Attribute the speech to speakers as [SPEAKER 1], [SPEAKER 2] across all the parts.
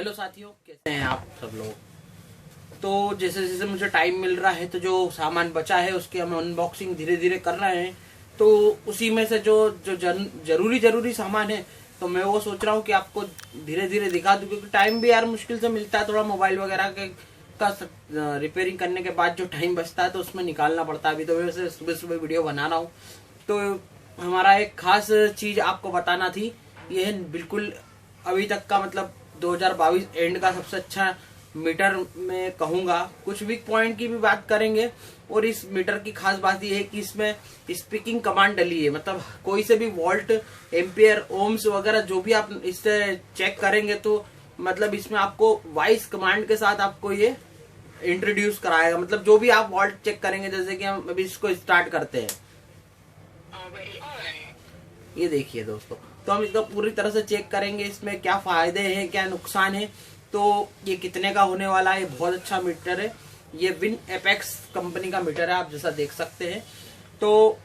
[SPEAKER 1] Hello साथियों, कैसे हैं आप सब लोग। तो जैसे जैसे मुझे टाइम मिल रहा है तो जो सामान बचा है उसकी हम अनबॉक्सिंग धीरे धीरे कर रहे हैं। तो उसी में से जो जो जरूरी सामान है तो मैं वो सोच रहा हूँ कि आपको धीरे धीरे दिखा दूं, क्योंकि टाइम भी यार मुश्किल से मिलता है। थोड़ा मोबाइल वगैरह के का रिपेयरिंग करने के बाद जो टाइम बचता है तो उसमें निकालना पड़ता है। अभी तो वैसे सुबह सुबह वीडियो बना रहा हूँ। तो हमारा एक खास चीज आपको बताना थी। यह बिल्कुल अभी तक का मतलब 2022 एंड का सबसे अच्छा मीटर मैं कहूंगा। कुछ वीक पॉइंट की भी बात करेंगे। और इस मीटर की खास बात यह है कि इसमें स्पीकिंग कमांड डली है। मतलब कोई से भी वोल्ट, एम्पियर, ओम्स वगैरह जो भी आप इससे चेक करेंगे तो मतलब इसमें आपको वॉइस कमांड के साथ आपको ये इंट्रोड्यूस कराएगा। मतलब जो भी आप वोल्ट चेक करेंगे, जैसे कि हम अभी इसको स्टार्ट करते हैं, ये देखिए दोस्तों। तो हम इसका पूरी तरह से चेक करेंगे, इसमें क्या फायदे हैं क्या नुकसान है। तो ये कितने का होने वाला है। बहुत अच्छा मीटर है ये, विन एपेक्स कंपनी का मीटर है, आप जैसा देख सकते हैं। तो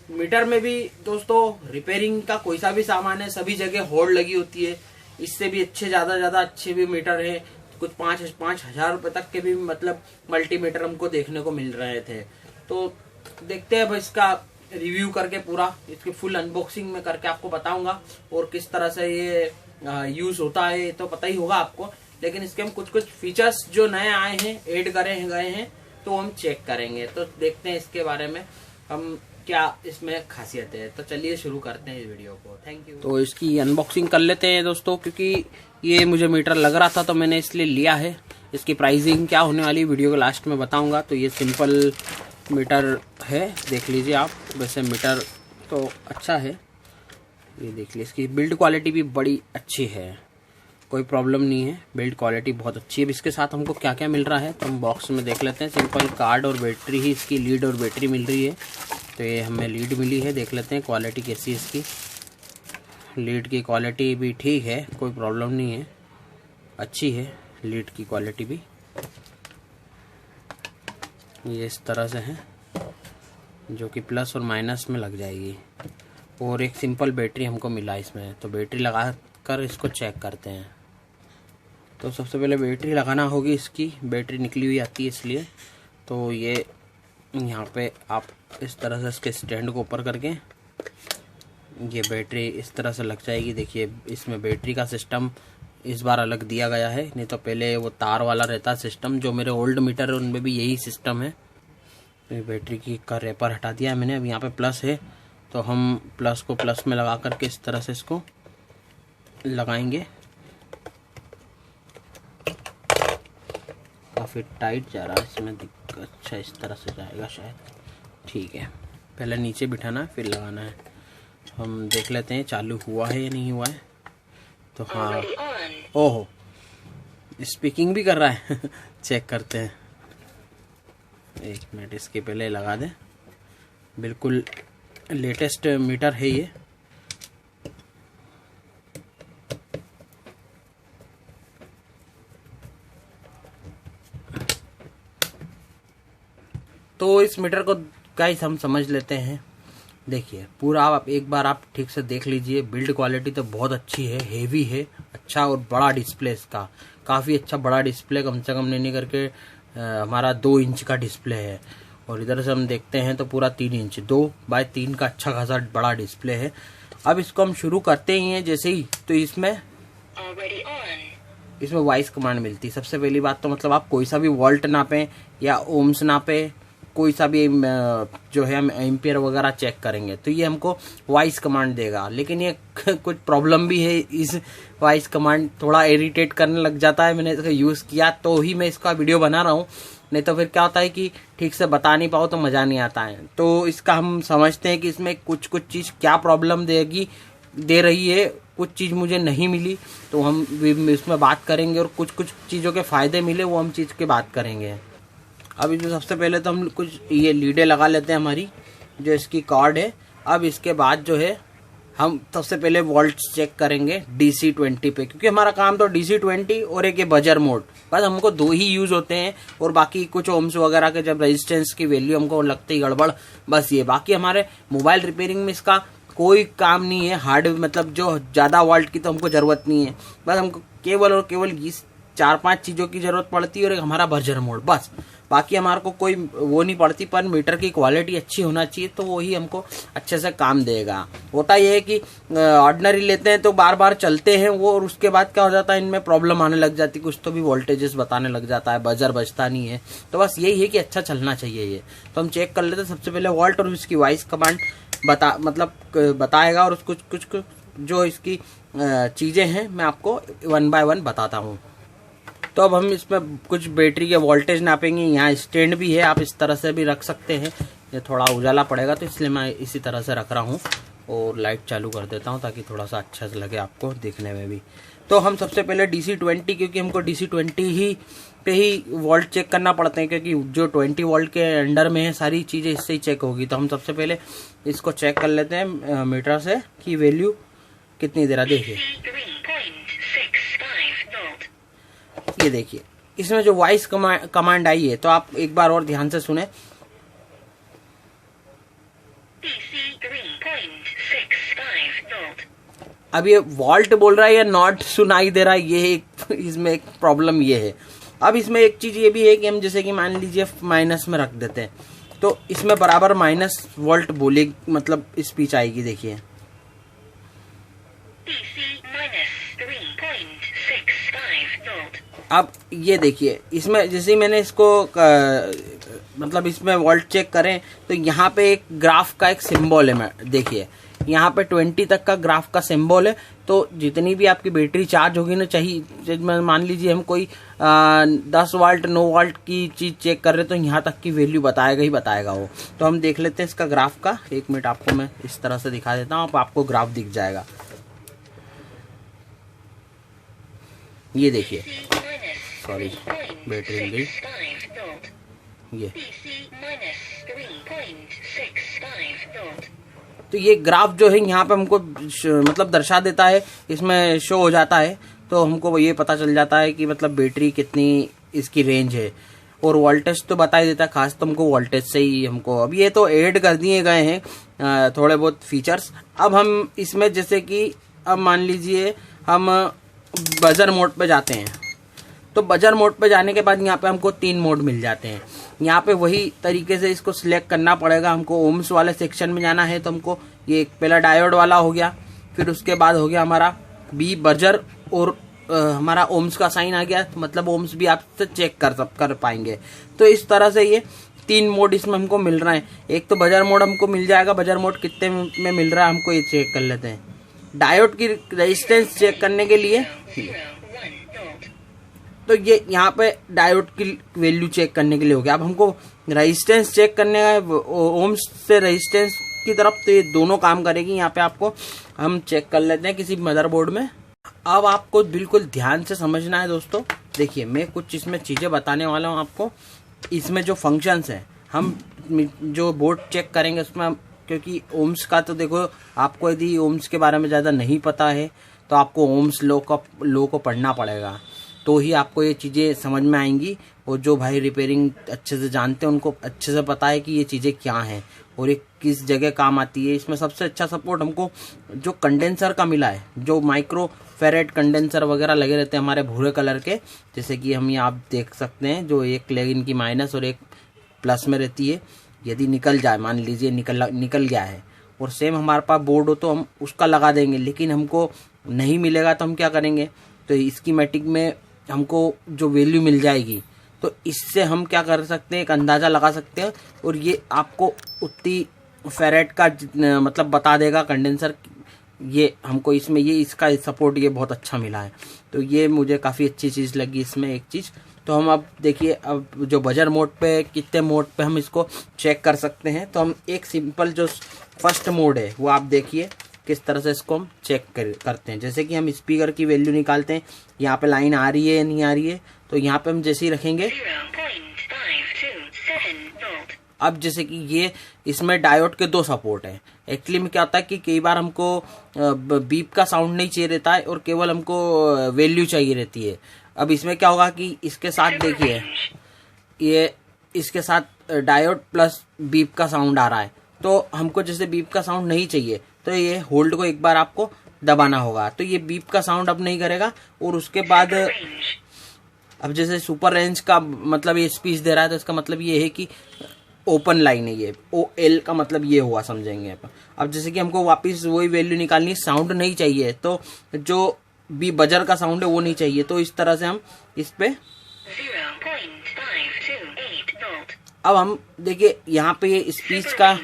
[SPEAKER 1] मीटर में भी दोस्तों रिपेयरिंग का कोई सा भी सामान है, सभी जगह होल्ड लगी होती है। इससे भी अच्छे ज्यादा अच्छे भी मीटर है। कुछ 5,000 रुपए तक के भी मतलब मल्टीमीटर हमको देखने को मिल रहे थे। तो देखते हैं भाई, इसका रिव्यू करके पूरा इसकी फुल अनबॉक्सिंग में करके आपको बताऊंगा। और किस तरह से ये यूज होता है तो पता ही होगा आपको, लेकिन इसके हम कुछ फीचर्स जो नए आए हैं, ऐड करे गए हैं, तो हम चेक करेंगे। तो देखते हैं इसके बारे में हम क्या इसमें खासियत है। तो चलिए शुरू करते हैं इस वीडियो को। Thank you. तो इसकी अनबॉक्सिंग कर लेते हैं दोस्तों, क्योंकि ये मुझे मीटर लग रहा था तो मैंने इसलिए लिया है। इसकी प्राइसिंग क्या होने वाली वीडियो के लास्ट में बताऊंगा। तो ये सिंपल मीटर है, देख लीजिए आप। वैसे मीटर तो अच्छा है, ये देख लीजिए। इसकी बिल्ड क्वालिटी भी बड़ी अच्छी है, कोई प्रॉब्लम नहीं है, बिल्ड क्वालिटी बहुत अच्छी है। इसके साथ हमको क्या क्या मिल रहा है तो हम बॉक्स में देख लेते हैं। सिंपल कार्ड और बैटरी ही इसकी, लीड और बैटरी मिल रही है। तो ये हमें लीड मिली है, देख लेते हैं क्वालिटी कैसी है इसकी। लीड की क्वालिटी भी ठीक है, कोई प्रॉब्लम नहीं है, अच्छी है लीड की क्वालिटी भी। ये इस तरह से है, जो कि प्लस और माइनस में लग जाएगी। और एक सिंपल बैटरी हमको मिला इसमें। तो बैटरी लगा कर इसको चेक करते हैं। तो सबसे पहले बैटरी लगाना होगी इसकी, बैटरी निकली हुई आती है इसलिए। तो ये यहाँ पे आप इस तरह से इसके स्टैंड को ऊपर करके ये बैटरी इस तरह से लग जाएगी। देखिए इसमें बैटरी का सिस्टम इस बार अलग दिया गया है, नहीं तो पहले वो तार वाला रहता सिस्टम। जो मेरे ओल्ड मीटर है उनमें भी यही सिस्टम है। तो बैटरी की का रेपर हटा दिया है मैंने। अब यहाँ पे प्लस है, तो हम प्लस को प्लस में लगा करके इस तरह से इसको लगाएंगे। काफ़ी टाइट जा रहा है इसमें, अच्छा इस तरह से जाएगा शायद, ठीक है। पहले नीचे बिठाना है फिर लगाना है। हम देख लेते हैं चालू हुआ है या नहीं हुआ है। तो हाँ, ओहो स्पीकिंग भी कर रहा है चेक करते हैं। एक मिनट, इसके पहले लगा दें। बिल्कुल लेटेस्ट मीटर है ये। तो इस मीटर को गाइस हम समझ लेते हैं। देखिए पूरा आप एक बार आप ठीक से देख लीजिए। बिल्ड क्वालिटी तो बहुत अच्छी है, हेवी है, अच्छा और बड़ा डिस्प्ले इसका, काफ़ी अच्छा बड़ा डिस्प्ले। कम से कम नहीं करके हमारा 2 इंच का डिस्प्ले है। और इधर से हम देखते हैं तो पूरा 3 इंच, 2x3 का अच्छा खासा बड़ा डिस्प्ले है। अब इसको हम शुरू करते ही हैं जैसे ही, तो इसमें वॉइस कमांड मिलती है। सबसे पहली बात तो मतलब आप कोई सा भी वोल्ट नापें या ओम्स नापें, कोई सा भी जो है हम एम्पियर वगैरह चेक करेंगे तो ये हमको वॉइस कमांड देगा। लेकिन ये कुछ प्रॉब्लम भी है, इस वॉइस कमांड थोड़ा इरिटेट करने लग जाता है। मैंने इसका यूज़ किया तो ही मैं इसका वीडियो बना रहा हूँ, नहीं तो फिर क्या होता है कि ठीक से बता नहीं पाओ तो मज़ा नहीं आता है। तो इसका हम समझते हैं कि इसमें कुछ चीज़ क्या प्रॉब्लम दे रही है। कुछ चीज़ मुझे नहीं मिली तो हम इसमें बात करेंगे, और कुछ चीज़ों के फ़ायदे मिले वो हम चीज़ की बात करेंगे। अब इसमें सबसे पहले तो हम कुछ ये लीडें लगा लेते हैं हमारी, जो इसकी कॉर्ड है। अब इसके बाद जो है हम सबसे पहले वोल्ट चेक करेंगे DC20 पे, क्योंकि हमारा काम तो DC20 और एक बजर मोड, बस हमको 2 ही यूज होते हैं। और बाकी कुछ ओम्स वगैरह के जब रेजिस्टेंस की वैल्यू हमको लगती है गड़बड़, बस ये। बाकी हमारे मोबाइल रिपेयरिंग में इसका कोई काम नहीं है। हार्ड मतलब जो ज्यादा वोल्ट की तो हमको जरूरत नहीं है, बस हमको केवल और केवल इस 4-5 चीजों की जरूरत पड़ती है और एक हमारा बर्जर मोड, बस। बाकी हमारे को कोई वो नहीं पड़ती, पर मीटर की क्वालिटी अच्छी होना चाहिए तो वही हमको अच्छे से काम देगा। होता यह है कि ऑर्डिनरी लेते हैं तो बार बार चलते हैं वो, और उसके बाद क्या हो जाता है, इनमें प्रॉब्लम आने लग जाती है, कुछ तो भी वोल्टेजेस बताने लग जाता है, बजर बजता नहीं है। तो बस यही है कि अच्छा चलना चाहिए ये। तो हम चेक कर लेते हैं। सबसे पहले वोल्ट और इसकी वॉइस कमांड बताएगा, और कुछ जो इसकी चीजें हैं मैं आपको 1 बाय 1 बताता हूँ। तो अब हम इसमें कुछ बैटरी के वोल्टेज नापेंगे। यहाँ स्टैंड भी है, आप इस तरह से भी रख सकते हैं। ये थोड़ा उजाला पड़ेगा तो इसलिए मैं इसी तरह से रख रहा हूँ, और लाइट चालू कर देता हूँ ताकि थोड़ा सा अच्छा से लगे आपको देखने में भी। तो हम सबसे पहले DC20, क्योंकि हमको DC20 ही पे ही वोल्ट चेक करना पड़ते हैं, क्योंकि जो 20 वोल्ट के अंडर में है सारी चीज़ें इससे ही चेक होगी। तो हम सबसे पहले इसको चेक कर लेते हैं मीटर से कि वैल्यू कितनी दे रहा। देखिए, ये देखिए इसमें जो वॉइस कमांड आई है, तो आप एक बार और ध्यान से सुने। अब ये वोल्ट बोल रहा है या नॉट सुनाई दे रहा है, ये इसमें एक प्रॉब्लम ये है। अब इसमें एक चीज ये भी है कि हम जैसे कि मान लीजिए माइनस में रख देते हैं तो इसमें बराबर माइनस वोल्ट बोले, मतलब स्पीच आएगी। देखिए अब ये देखिए, इसमें जैसे ही मैंने इसको मतलब इसमें वोल्ट चेक करें तो यहाँ पे एक ग्राफ का एक सिंबल है। देखिए यहाँ पे 20 तक का ग्राफ का सिंबल है। तो जितनी भी आपकी बैटरी चार्ज होगी ना, चाहिए मान लीजिए हम कोई 10 वोल्ट 9 वोल्ट की चीज चेक कर रहे तो यहाँ तक की वैल्यू बताएगा ही बताएगा वो। तो हम देख लेते हैं इसका ग्राफ का। 1 मिनट आपको मैं इस तरह से दिखा देता हूँ, आपको ग्राफ दिख जाएगा। ये देखिए, सॉरी बैटरी गई, ये तो ये ग्राफ जो है यहाँ पे हमको मतलब दर्शा देता है, इसमें शो हो जाता है। तो हमको ये पता चल जाता है कि मतलब बैटरी कितनी इसकी रेंज है, और वोल्टेज तो बता ही देता है। खास तो हमको वोल्टेज से ही हमको, अब ये तो ऐड कर दिए गए हैं थोड़े बहुत फीचर्स। अब हम इसमें जैसे कि अब मान लीजिए हम बजर मोड पे जाते हैं, तो बजर मोड पे जाने के बाद यहाँ पे हमको 3 मोड मिल जाते हैं। यहाँ पे वही तरीके से इसको सिलेक्ट करना पड़ेगा। हमको ओम्स वाले सेक्शन में जाना है तो हमको ये पहला डायोड वाला हो गया, फिर उसके बाद हो गया हमारा बी बजर, और हमारा ओम्स का साइन आ गया, तो मतलब ओम्स भी आप चेक कर पाएंगे। तो इस तरह से ये 3 मोड इसमें हमको मिल रहा है। एक तो बजर मोड हमको मिल जाएगा, बजर मोड कितने में मिल रहा है हमको ये चेक कर लेते हैं। डायोड की रेजिस्टेंस चेक करने के लिए तो ये यहाँ पे डायोड की वैल्यू चेक करने के लिए हो गया। अब हमको रेजिस्टेंस चेक करने का ओम्स से रेजिस्टेंस की तरफ, तो ये दोनों काम करेगी। यहाँ पे आपको हम चेक कर लेते हैं किसी मदरबोर्ड में। अब आपको बिल्कुल ध्यान से समझना है दोस्तों। देखिए मैं कुछ इसमें चीजें बताने वाला हूँ आपको। इसमें जो फंक्शंस है, हम जो बोर्ड चेक करेंगे उसमें, क्योंकि ओम्स का तो देखो, आपको यदि ओम्स के बारे में ज्यादा नहीं पता है तो आपको ओम्स लॉ को पढ़ना पड़ेगा, तो ही आपको ये चीजें समझ में आएंगी। और जो भाई रिपेयरिंग अच्छे से जानते हैं उनको अच्छे से पता है कि ये चीजें क्या हैं और ये किस जगह काम आती है। इसमें सबसे अच्छा सपोर्ट हमको जो कंडेंसर का मिला है, जो माइक्रो फेरेट कंडेंसर वगैरह लगे रहते हैं हमारे भूरे कलर के, जैसे कि हम ये आप देख सकते हैं, जो एक लेग इनकी माइनस और एक प्लस में रहती है। यदि निकल जाए, मान लीजिए निकल गया है और सेम हमारे पास बोर्ड हो तो हम उसका लगा देंगे, लेकिन हमको नहीं मिलेगा तो हम क्या करेंगे, तो स्कीमेटिक में हमको जो वैल्यू मिल जाएगी तो इससे हम क्या कर सकते हैं, एक अंदाजा लगा सकते हैं, और ये आपको उतनी फेरेट का मतलब बता देगा कंडेंसर। ये हमको इसमें ये इसका सपोर्ट ये बहुत अच्छा मिला है, तो ये मुझे काफ़ी अच्छी चीज़ लगी इसमें एक चीज़। तो हम अब देखिए, अब जो बजर मोड पे कितने मोड पे हम इसको चेक कर सकते हैं। तो हम एक सिंपल जो फर्स्ट मोड है वो आप देखिए किस तरह से इसको हम चेक करते हैं। जैसे कि हम स्पीकर की वैल्यू निकालते हैं, यहाँ पे लाइन आ रही है या नहीं आ रही है, तो यहाँ पे हम जैसे ही रखेंगे, अब जैसे कि ये इसमें डायोड के 2 सपोर्ट है। एक्चुअली में क्या होता है कि कई बार हमको बीप का साउंड नहीं चाहिए रहता है और केवल हमको वैल्यू चाहिए रहती है। अब इसमें क्या होगा कि इसके साथ देखिए, ये इसके साथ डायोड प्लस बीप का साउंड आ रहा है, तो हमको जैसे बीप का साउंड नहीं चाहिए तो ये होल्ड को एक बार आपको दबाना होगा, तो ये बीप का साउंड अब नहीं करेगा। और उसके बाद अब जैसे सुपर रेंज का मतलब ये स्पीच दे रहा है, तो इसका मतलब ये है कि ओपन लाइन है, ये OL का मतलब ये हुआ, समझेंगे अपन। अब जैसे कि हमको वापस वही वैल्यू निकालनी, साउंड नहीं चाहिए, तो जो भी बजर का साउंड है वो नहीं चाहिए, तो इस तरह से हम इस पे 0.528 अब हम देखिए यहाँ पे ये स्पीच का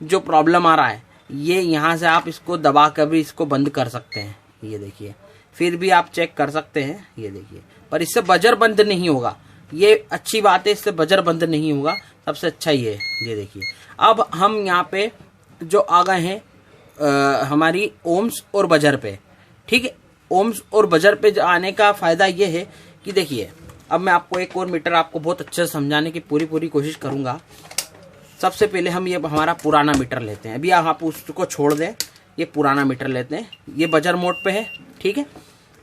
[SPEAKER 1] जो प्रॉब्लम आ रहा है, ये यहाँ से आप इसको दबा कर भी इसको बंद कर सकते हैं, ये देखिए, फिर भी आप चेक कर सकते हैं, ये देखिए, पर इससे बजर बंद नहीं होगा। ये अच्छी बात है, इससे बजर बंद नहीं होगा, सबसे अच्छा ये है। ये देखिए, अब हम यहाँ पे जो आ गए हैं हमारी ओम्स और बजर पे, ठीक है। ओम्स और बजर पे आने का फायदा ये है कि देखिए, अब मैं आपको एक और मीटर आपको बहुत अच्छे से समझाने की पूरी कोशिश करूंगा। सबसे पहले हम ये हमारा पुराना मीटर लेते हैं, अभी आप उसको छोड़ दें, ये पुराना मीटर लेते हैं, ये बजर मोड पे है, ठीक है।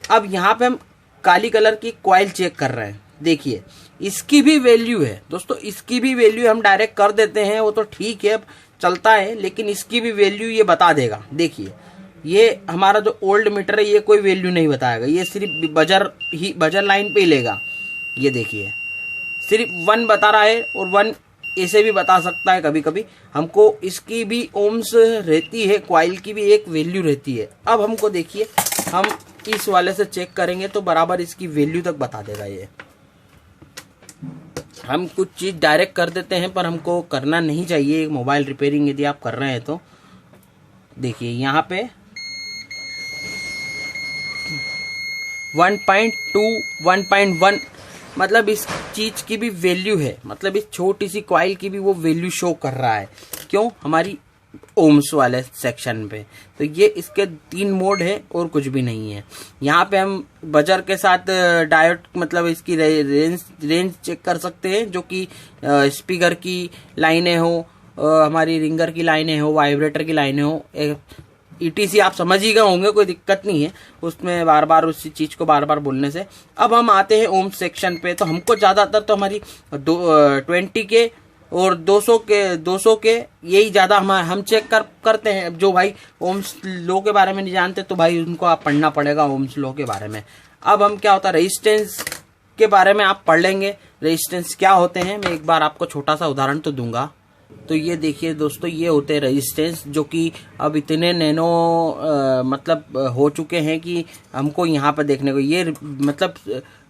[SPEAKER 1] अब यहाँ पे हम काली कलर की कॉइल चेक कर रहे हैं, देखिए इसकी भी वैल्यू है दोस्तों, इसकी भी वैल्यू हम डायरेक्ट कर देते हैं, वो तो ठीक है, अब चलता है, लेकिन इसकी भी वैल्यू ये बता देगा। देखिए ये हमारा जो ओल्ड मीटर है, ये कोई वैल्यू नहीं बताएगा, ये सिर्फ बजर लाइन पे ही लेगा। ये देखिए सिर्फ 1 बता रहा है, और 1 ऐसे भी बता सकता है कभी कभी। हमको इसकी भी ओम्स रहती है, कॉइल की भी एक वैल्यू रहती है। अब हमको देखिए, हम इस वाले से चेक करेंगे तो बराबर इसकी वैल्यू तक बता देगा। ये हम कुछ चीज डायरेक्ट कर देते हैं, पर हमको करना नहीं चाहिए। मोबाइल रिपेयरिंग यदि आप कर रहे हैं तो देखिए यहाँ पे 1.2 1.1 मतलब इस चीज की भी वैल्यू है, मतलब इस छोटी सी कॉइल की भी वो वैल्यू शो कर रहा है। क्यों? हमारी ओम्स वाले सेक्शन पे। तो ये इसके 3 मोड है और कुछ भी नहीं है। यहाँ पे हम बजर के साथ डायोड मतलब इसकी रेंज चेक कर सकते हैं, जो कि स्पीकर की लाइनें हो, हमारी रिंगर की लाइनें हो, वाइब्रेटर की लाइनें हो, ETC आप समझ ही गए होंगे, कोई दिक्कत नहीं है उसमें बार बार उसी चीज को बार बार बोलने से। अब हम आते हैं ओम सेक्शन पे, तो हमको ज्यादातर तो हमारी 20 के और 200 के यही ज्यादा हम चेक करते हैं। जो भाई ओम्स लॉ के बारे में नहीं जानते, तो भाई उनको आप पढ़ना पड़ेगा ओम्स लॉ के बारे में। अब हम क्या होता है, रेजिस्टेंस के बारे में आप पढ़ लेंगे, रेजिस्टेंस क्या होते हैं। मैं एक बार आपको छोटा सा उदाहरण तो दूंगा। तो ये देखिए दोस्तों, ये होते हैं रेजिस्टेंस, जो कि अब इतने नैनो मतलब हो चुके हैं कि हमको यहाँ पे देखने को ये मतलब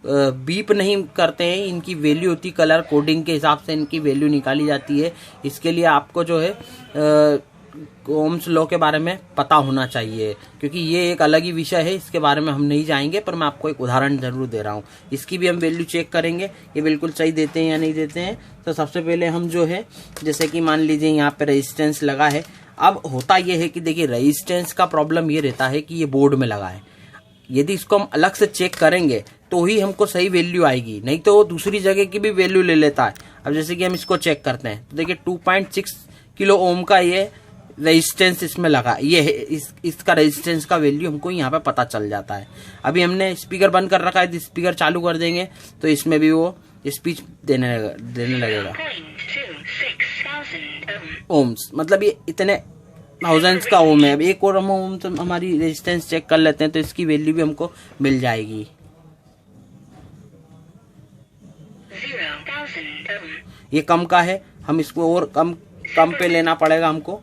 [SPEAKER 1] बीप नहीं करते हैं, इनकी वैल्यू होती कलर कोडिंग के हिसाब से इनकी वैल्यू निकाली जाती है। इसके लिए आपको जो है ओम्स लॉ के बारे में पता होना चाहिए, क्योंकि ये एक अलग ही विषय है, इसके बारे में हम नहीं जाएंगे, पर मैं आपको एक उदाहरण जरूर दे रहा हूँ। इसकी भी हम वैल्यू चेक करेंगे, ये बिल्कुल सही देते हैं या नहीं देते हैं। तो सबसे पहले हम जो है, जैसे कि मान लीजिए यहाँ पे रेजिस्टेंस लगा है। अब होता यह है कि देखिए रेजिस्टेंस का प्रॉब्लम ये रहता है कि ये बोर्ड में लगा है, यदि इसको हम अलग से चेक करेंगे तो ही हमको सही वैल्यू आएगी, नहीं तो वो दूसरी जगह की भी वैल्यू ले लेता है। अब जैसे कि हम इसको चेक करते हैं, तो देखिए 2.6 किलो ओम का ये रेजिस्टेंस इसमें लगा, ये है इसका रेजिस्टेंस का वैल्यू हमको यहाँ पे पता चल जाता है। अभी हमने स्पीकर बंद कर रखा है, स्पीकर चालू कर देंगे तो इसमें भी वो स्पीच देने लगेगा। ओम्स मतलब ये इतने थाउजेंड्स का ओम है। अब एक और हम ओम तो हमारी रेजिस्टेंस चेक कर लेते हैं, तो इसकी वैल्यू भी हमको मिल जाएगी। ये कम का है, हम इसको और कम पे लेना पड़ेगा हमको,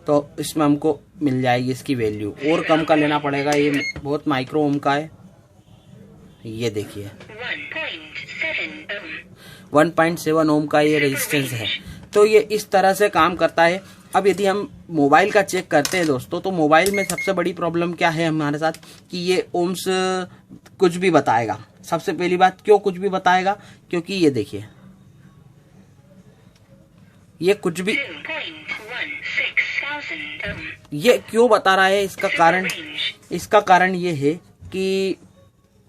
[SPEAKER 1] तो इसमें हमको मिल जाएगी इसकी वैल्यू। और कम का लेना पड़ेगा, ये बहुत माइक्रो ओम का है। ये देखिए 1.7 ओम का ये रेजिस्टेंस है। तो ये इस तरह से काम करता है। अब यदि हम मोबाइल का चेक करते हैं दोस्तों, तो मोबाइल में सबसे बड़ी प्रॉब्लम क्या है हमारे साथ, कि ये ओम्स कुछ भी बताएगा। सबसे पहली बात, क्यों कुछ भी बताएगा? क्योंकि ये देखिए, ये कुछ भी ये क्यों बता रहा है, इसका कारण ये है कि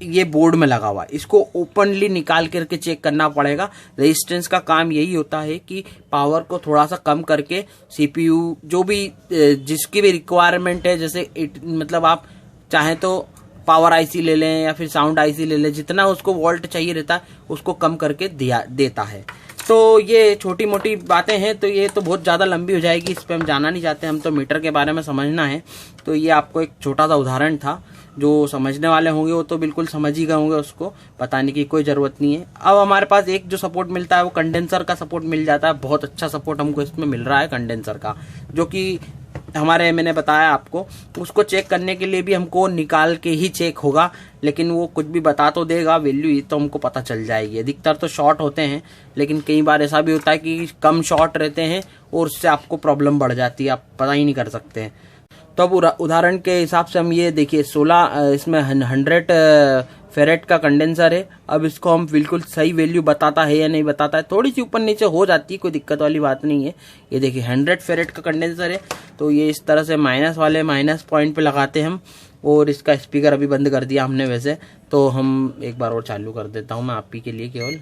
[SPEAKER 1] ये बोर्ड में लगा हुआ है, इसको ओपनली निकाल करके चेक करना पड़ेगा। रेजिस्टेंस का काम यही होता है कि पावर को थोड़ा सा कम करके CPU जो भी जिसकी भी रिक्वायरमेंट है, जैसे मतलब आप चाहें तो पावर IC ले लें या फिर साउंड IC ले लें, जितना उसको वोल्ट चाहिए रहता है उसको कम करके देता है। तो ये छोटी मोटी बातें हैं, तो ये तो बहुत ज़्यादा लंबी हो जाएगी, इस पर हम जाना नहीं चाहते, हम तो मीटर के बारे में समझना है। तो ये आपको एक छोटा सा उदाहरण था, जो समझने वाले होंगे वो तो बिल्कुल समझ ही गए होंगे, उसको बताने की कोई ज़रूरत नहीं है। अब हमारे पास एक जो सपोर्ट मिलता है वो कंडेंसर का सपोर्ट मिल जाता है, बहुत अच्छा सपोर्ट हमको इसमें मिल रहा है कंडेंसर का, जो कि मैंने बताया आपको। उसको चेक करने के लिए भी हमको निकाल के ही चेक होगा, लेकिन वो कुछ भी बता तो देगा वैल्यू, तो हमको पता चल जाएगी। अधिकतर तो शॉर्ट होते हैं, लेकिन कई बार ऐसा भी होता है कि कम शॉर्ट रहते हैं और उससे आपको प्रॉब्लम बढ़ जाती है, आप पता ही नहीं कर सकते हैं। तो अब उदाहरण के हिसाब से हम ये देखिए 16 इसमें 100 फेरेट का कंडेंसर है। अब इसको हम बिल्कुल सही वैल्यू बताता है या नहीं बताता है, थोड़ी सी ऊपर नीचे हो जाती है, कोई दिक्कत वाली बात नहीं है। ये देखिए 100 फेरेट का कंडेंसर है, तो ये इस तरह से माइनस पॉइंट पे लगाते हैं हम। और इसका स्पीकर अभी बंद कर दिया हमने वैसे, तो हम एक बार और चालू कर देता हूँ मैं आप ही के लिए केवल।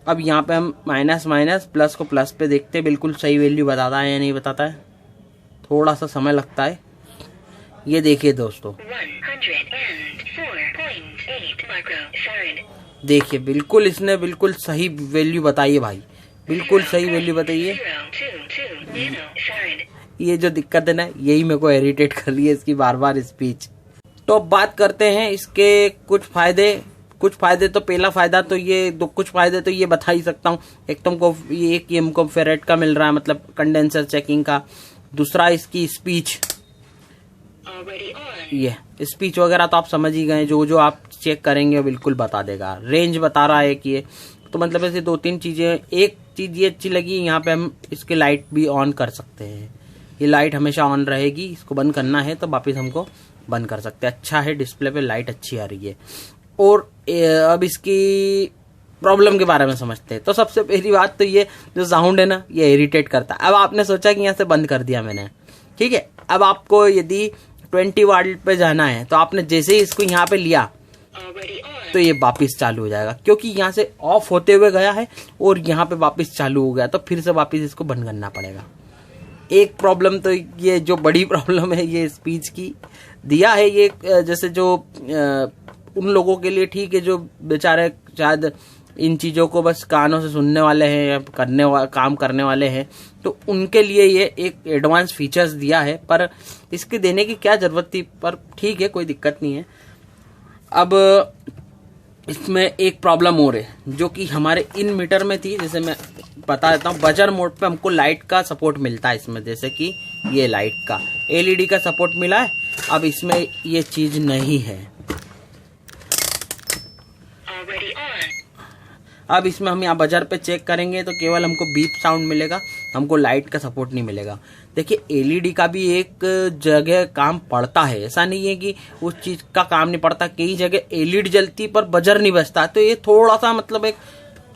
[SPEAKER 1] अब यहाँ पे हम माइनस प्लस को प्लस पे देखते हैं बिल्कुल सही वैल्यू बताता है या नहीं बताता है, थोड़ा सा समय लगता है। ये देखिए दोस्तों, 104.8 माइक्रोफैराड, देखिए बिल्कुल इसने बिल्कुल सही वैल्यू बताई है भाई, बिल्कुल सही वैल्यू बताइए। ये जो दिक्कत है ना, यही मेरे को इरिटेट कर रही है इसकी बार बार स्पीच। तो अब बात करते हैं इसके कुछ फायदे। तो पहला फायदा तो ये कुछ फायदे तो ये बता ही सकता हूँ। एक तो हमको ये हमको फेरेट का मिल रहा है, मतलब कंडेंसर चेकिंग का। दूसरा इसकी स्पीच, ये स्पीच वगैरह तो आप समझ ही गए, जो आप चेक करेंगे बिल्कुल बता देगा। रेंज बता रहा है कि ये, तो मतलब ऐसे 2-3 चीजें। एक चीज ये अच्छी लगी, यहाँ पे हम इसके लाइट भी ऑन कर सकते हैं, ये लाइट हमेशा ऑन रहेगी, इसको बंद करना है तो वापिस हमको बंद कर सकते हैं। अच्छा है, डिस्प्ले पे लाइट अच्छी आ रही है। और अब इसकी प्रॉब्लम के बारे में समझते हैं। तो सबसे पहली बात तो ये जो साउंड है ना, ये इरिटेट करता है। अब आपने सोचा कि यहाँ से बंद कर दिया मैंने, ठीक है। अब आपको यदि 20 वाट पे जाना है, तो आपने जैसे ही इसको यहाँ पे लिया तो ये वापिस चालू हो जाएगा, क्योंकि यहाँ से ऑफ होते हुए गया है और यहाँ पे वापिस चालू हो गया, तो फिर से वापिस इसको बंद करना पड़ेगा। एक प्रॉब्लम तो ये जो बड़ी प्रॉब्लम है ये स्पीच की दिया है। ये जैसे जो उन लोगों के लिए ठीक है जो बेचारे शायद इन चीज़ों को बस कानों से सुनने वाले हैं या काम करने वाले हैं, तो उनके लिए ये एक एडवांस फीचर्स दिया है। पर इसके देने की क्या ज़रूरत थी, पर ठीक है, कोई दिक्कत नहीं है। अब इसमें एक प्रॉब्लम और है जो कि हमारे इन मीटर में थी। जैसे मैं बता देता हूँ, बजर मोड पे हमको लाइट का सपोर्ट मिलता है इसमें, जैसे कि ये लाइट का LED का सपोर्ट मिला है। अब इसमें ये चीज़ नहीं है। अब इसमें हम यहाँ बजर पे चेक करेंगे तो केवल हमको बीप साउंड मिलेगा, हमको लाइट का सपोर्ट नहीं मिलेगा। देखिए LED का भी एक जगह काम पड़ता है, ऐसा नहीं है कि उस चीज का काम नहीं पड़ता। कई जगह LED जलती पर बजर नहीं बजता, तो ये थोड़ा सा मतलब एक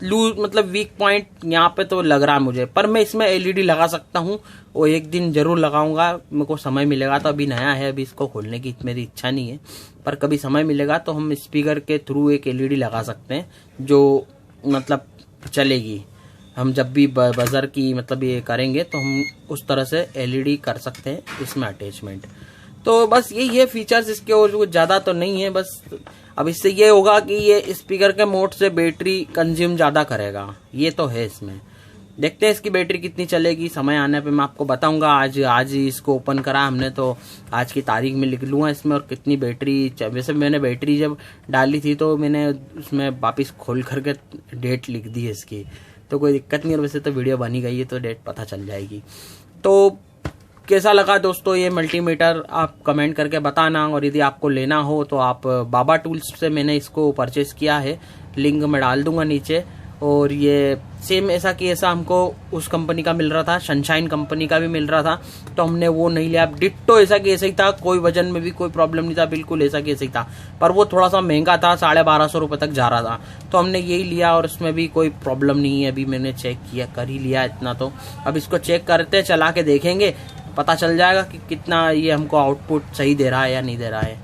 [SPEAKER 1] लूज मतलब वीक पॉइंट यहाँ पे तो लग रहा है मुझे। पर मैं इसमें LED लगा सकता हूँ, वो एक दिन जरूर लगाऊंगा, मेरे को समय मिलेगा तो। अभी नया है, अभी इसको खोलने की मेरी इच्छा नहीं है, पर कभी समय मिलेगा तो हम स्पीकर के थ्रू एक LED लगा सकते हैं जो मतलब चलेगी। हम जब भी बजर की मतलब ये करेंगे तो हम उस तरह से LED कर सकते हैं इसमें अटैचमेंट। तो बस यही है फीचर्स इसके, और कुछ ज़्यादा तो नहीं है। बस अब इससे ये होगा कि ये स्पीकर के मोड से बैटरी कंज्यूम ज़्यादा करेगा, ये तो है इसमें। देखते हैं इसकी बैटरी कितनी चलेगी, समय आने पे मैं आपको बताऊंगा। आज ही इसको ओपन करा हमने, तो आज की तारीख में लिख लूँगा इसमें और कितनी बैटरी। वैसे मैंने बैटरी जब डाली थी तो मैंने उसमें वापस खोल करके डेट लिख दी है इसकी, तो कोई दिक्कत नहीं है। और वैसे तो वीडियो बनी गई है तो डेट पता चल जाएगी। तो कैसा लगा दोस्तों ये मल्टीमीटर, आप कमेंट करके बताना। और यदि आपको लेना हो तो आप बाबा टूल्स से मैंने इसको परचेस किया है, लिंक मैं डाल दूंगा नीचे। और ये सेम ऐसा कि ऐसा हमको उस कंपनी का मिल रहा था, सनशाइन कंपनी का भी मिल रहा था, तो हमने वो नहीं लिया। डिट्टो ऐसा कि ऐसा ही था, कोई वजन में भी कोई प्रॉब्लम नहीं था, बिल्कुल ऐसा कि ऐसा ही था। पर वो थोड़ा सा महंगा था, 1250 रुपये तक जा रहा था, तो हमने यही लिया और उसमें भी कोई प्रॉब्लम नहीं है। अभी मैंने चेक किया, कर ही लिया इतना। तो अब इसको चेक करते, चला के देखेंगे, पता चल जाएगा कि कितना ये हमको आउटपुट सही दे रहा है या नहीं दे रहा है।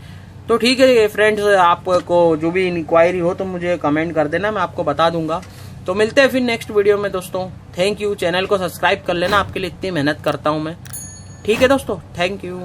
[SPEAKER 1] तो ठीक है फ्रेंड्स, आपको जो भी इंक्वायरी हो तो मुझे कमेंट कर देना, मैं आपको बता दूंगा। तो मिलते हैं फिर नेक्स्ट वीडियो में दोस्तों। थैंक यू, चैनल को सब्सक्राइब कर लेना, आपके लिए इतनी मेहनत करता हूं मैं। ठीक है दोस्तों, थैंक यू।